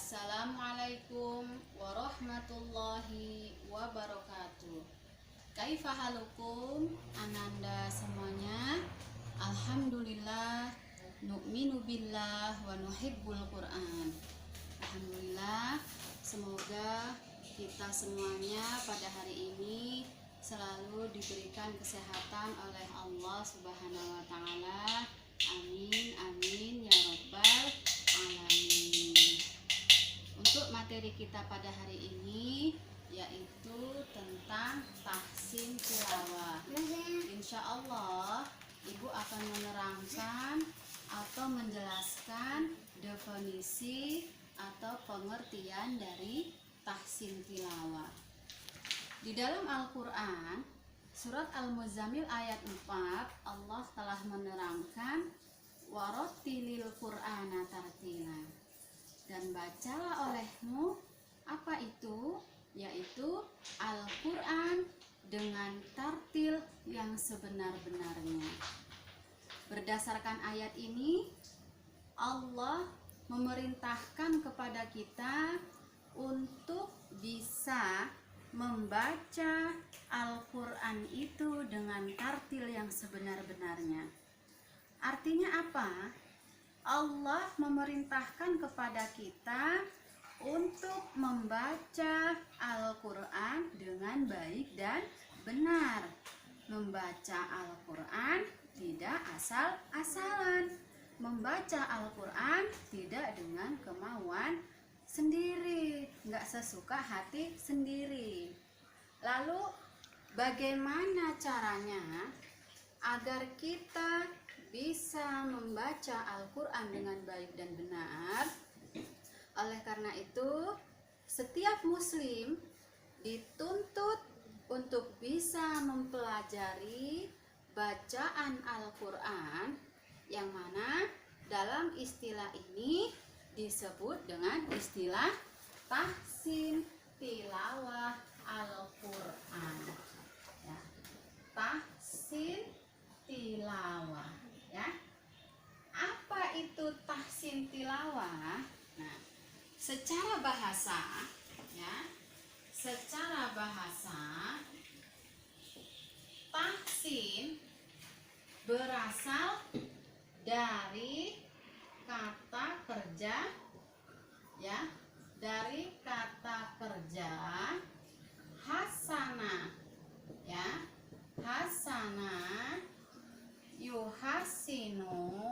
Assalamualaikum warahmatullahi wabarakatuh. Kaifa halukum ananda semuanya? Alhamdulillah, nu'minu billah wa nuhibbul Qur'an. Alhamdulillah, semoga kita semuanya pada hari ini selalu diberikan kesehatan oleh Allah Subhanahu wa taala. Amin amin ya rabbal alamin. Untuk materi kita pada hari ini yaitu tentang tahsin tilawah. Insya Allah Ibu akan menerangkan atau menjelaskan definisi atau pengertian dari tahsin tilawah. Di dalam Al-Quran surat Al-Muzammil ayat 4 Allah telah menerangkan warattilil Qur'ana tartila, dan bacalah olehmu apa itu, yaitu Al-Quran dengan tartil yang sebenar-benarnya. Berdasarkan ayat ini Allah memerintahkan kepada kita untuk bisa membaca Al-Quran itu dengan tartil yang sebenar-benarnya. Artinya apa? Allah memerintahkan kepada kita untuk membaca Al-Quran dengan baik dan benar. Membaca Al-Quran tidak asal-asalan. Membaca Al-Quran tidak dengan kemauan sendiri, nggak sesuka hati sendiri. Lalu bagaimana caranya agar kita bisa membaca Al-Quran dengan baik dan benar? Oleh karena itu, setiap muslim dituntut untuk bisa mempelajari bacaan Al-Quran, yang mana dalam istilah ini disebut dengan istilah tahsin tilawah Al-Quran. Ya. Tahsin tilawah. Ya. Apa itu tahsin tilawah? Nah, secara bahasa, ya, secara bahasa tahsin berasal dari kata kerja, ya, dari kata kerja hasana, ya, hasana yuhasinu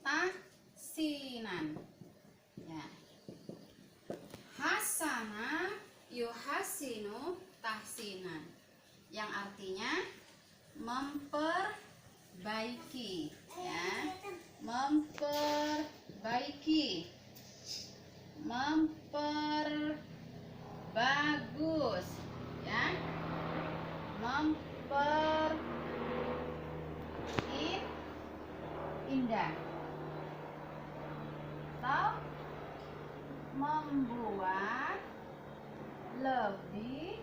tahsinan, ya, hasana yuhasinu tahsinan, yang artinya memperbaiki, ya, memperbaiki, memperbagus, ya, indah, atau membuat lebih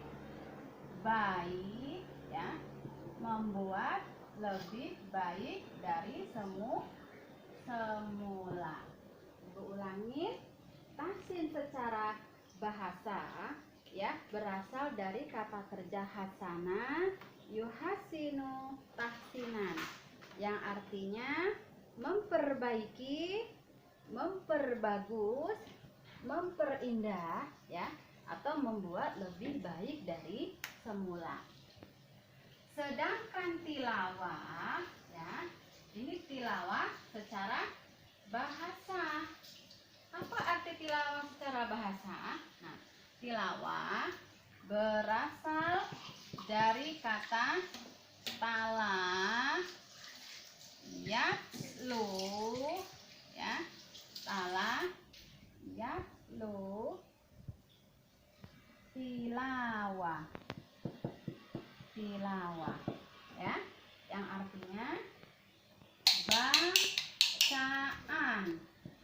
baik, ya, membuat lebih baik dari semula. Ibu ulangi, tahsin secara bahasa, ya, berasal dari kata kerja hasana yuhasinu tahsinan, yang artinya memperbaiki, memperbagus, memperindah, ya, atau membuat lebih baik dari semula. Sedangkan tilawah, ya, ini tilawah secara bahasa. Apa arti tilawah secara bahasa? Nah, tilawah berasal dari kata tala yatlu, ya, tala yatlu tilawah, ya, yang artinya bacaan,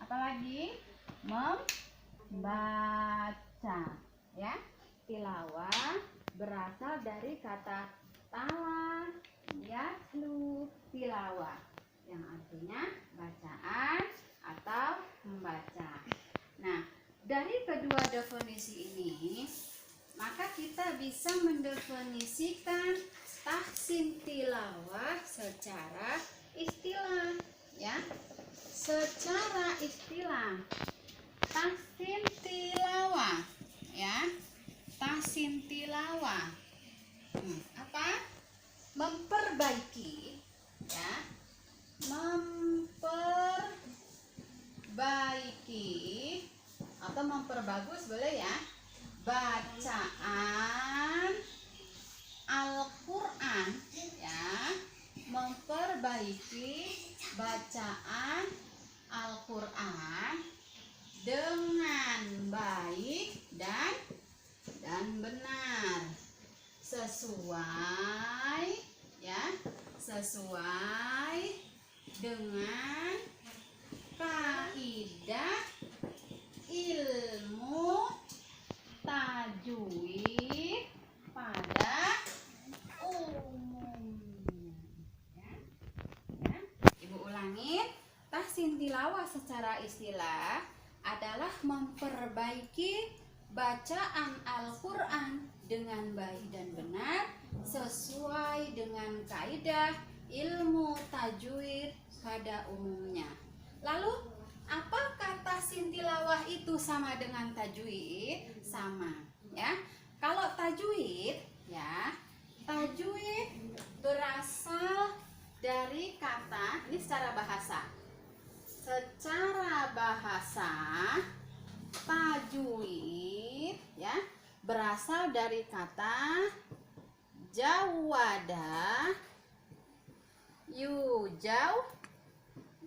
apalagi membaca, ya. Tilawah berasal dari kata tala yatlu tilawah, yang artinya bacaan kita bisa mendefinisikan tahsin tilawah secara istilah, ya. Secara istilah, tahsin tilawah, ya. Tahsin tilawah apa? Memperbaiki, ya. Memperbaiki atau memperbagus boleh, ya, bacaan Al-Quran, ya. Memperbaiki bacaan Al-Quran dengan baik dan benar, sesuai, ya, sesuai dengan kaidah ilmu tajwid pada umumnya, ya. Ibu ulangin, tahsin tilawah secara istilah adalah memperbaiki bacaan Al-Quran dengan baik dan benar sesuai dengan kaidah ilmu tajwid pada umumnya. Lalu, apakah tahsin tilawah itu sama dengan tajwid? Sama, ya. Kalau tajwid, ya, tajwid berasal dari kata, ini secara bahasa. Secara bahasa, tajwid, ya, berasal dari kata jawada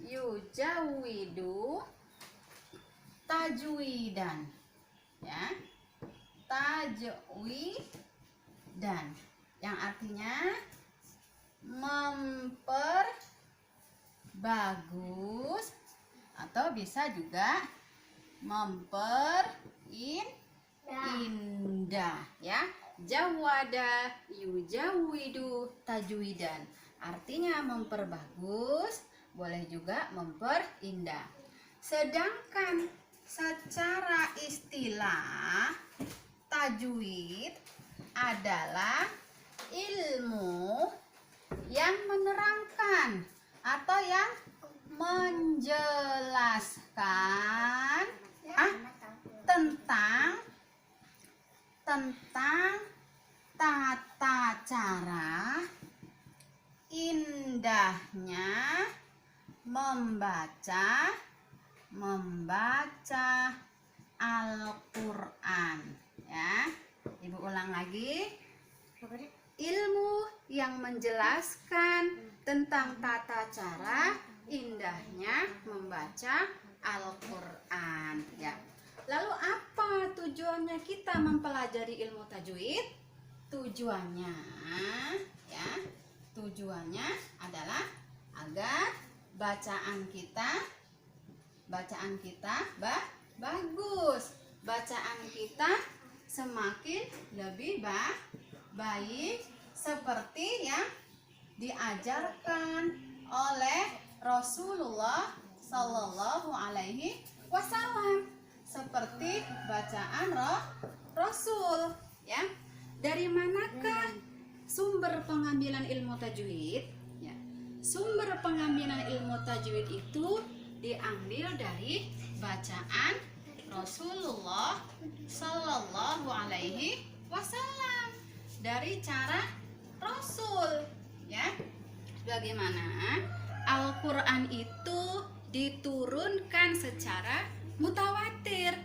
yujawidu tajwidan, ya, tajwidan, yang artinya memperbagus atau bisa juga memperindah, ya. Jawada yujawidu tajwidan, artinya memperbagus, boleh juga memperindah. Sedangkan secara istilah, tajwid adalah ilmu yang menerangkan atau yang menjelaskan tentang tata cara indahnya membaca Al-Quran, ya. Ibu ulang lagi, ilmu yang menjelaskan tentang tata cara indahnya membaca Al-Quran, ya. Lalu apa tujuannya kita mempelajari ilmu tajwid? Tujuannya, ya, tujuannya adalah agar bacaan kita bagus, bacaan kita semakin lebih baik seperti yang diajarkan oleh Rasulullah Sallallahu Alaihi Wasallam, seperti bacaan Rasul, ya. Dari manakah sumber pengambilan ilmu tajwid? Ya. Sumber pengambilan ilmu tajwid itu diambil dari bacaan Rasulullah Sallallahu Alaihi Wasallam, dari cara Rasul, ya. Bagaimana Al-Quran itu diturunkan secara mutawatir.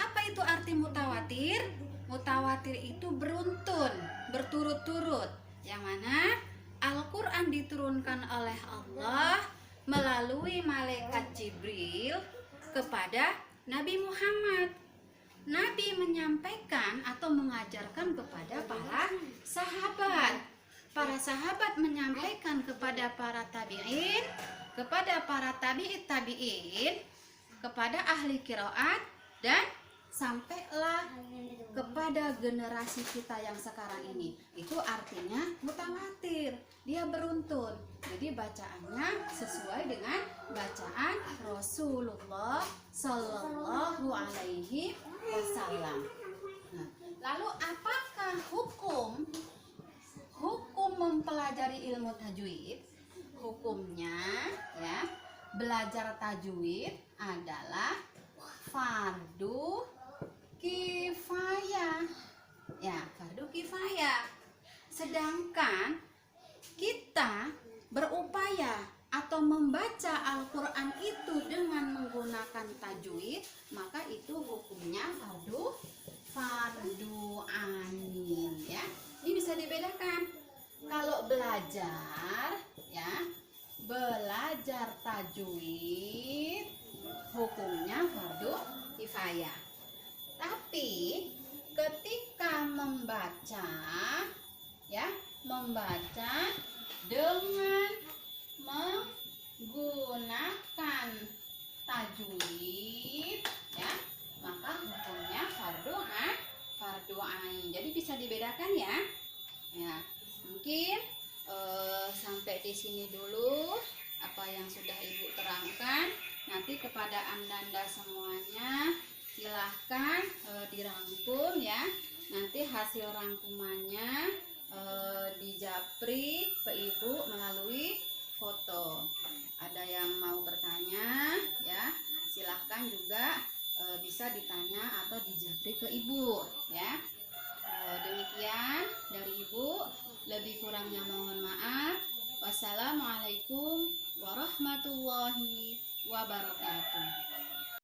Apa itu arti mutawatir? Mutawatir itu beruntun, berturut-turut, yang mana Al-Quran diturunkan oleh Allah melalui malaikat Jibril kepada Nabi Muhammad. Nabi menyampaikan atau mengajarkan kepada para sahabat. Para sahabat menyampaikan kepada para tabi'in, kepada para tabi'in, kepada ahli qiraat, dan sampailah kepada generasi kita yang sekarang ini. Itu artinya mutawatir, dia beruntun. Jadi bacaannya sesuai dengan bacaan Rasulullah Sallallahu Alaihi Wasallam. Nah, Lalu apakah hukum mempelajari ilmu tajwid? Hukumnya ya, belajar tajwid adalah fardu kifayah. Ya, fardu kifayah. Sedangkan kita berupaya atau membaca Al-Quran itu dengan menggunakan tajwid, maka itu hukumnya fardu ain ya. Ini bisa dibedakan. Kalau belajar ya, belajar tajwid hukumnya fardu kifayah. Tapi ketika membaca ya, membaca dengan menggunakan tajwid ya, maka hukumnya fardu ain. Jadi bisa dibedakan ya. Ya, mungkin sampai di sini dulu apa yang sudah Ibu terangkan. Nanti kepada Anda semuanya silahkan dirangkum ya. Nanti hasil rangkumannya dijapri ke Ibu melalui foto. Ada yang mau bertanya ya, silahkan juga bisa ditanya atau dijapri ke Ibu ya. Demikian dari Ibu, lebih kurangnya mohon maaf. Wassalamualaikum warahmatullahi wabarakatuh.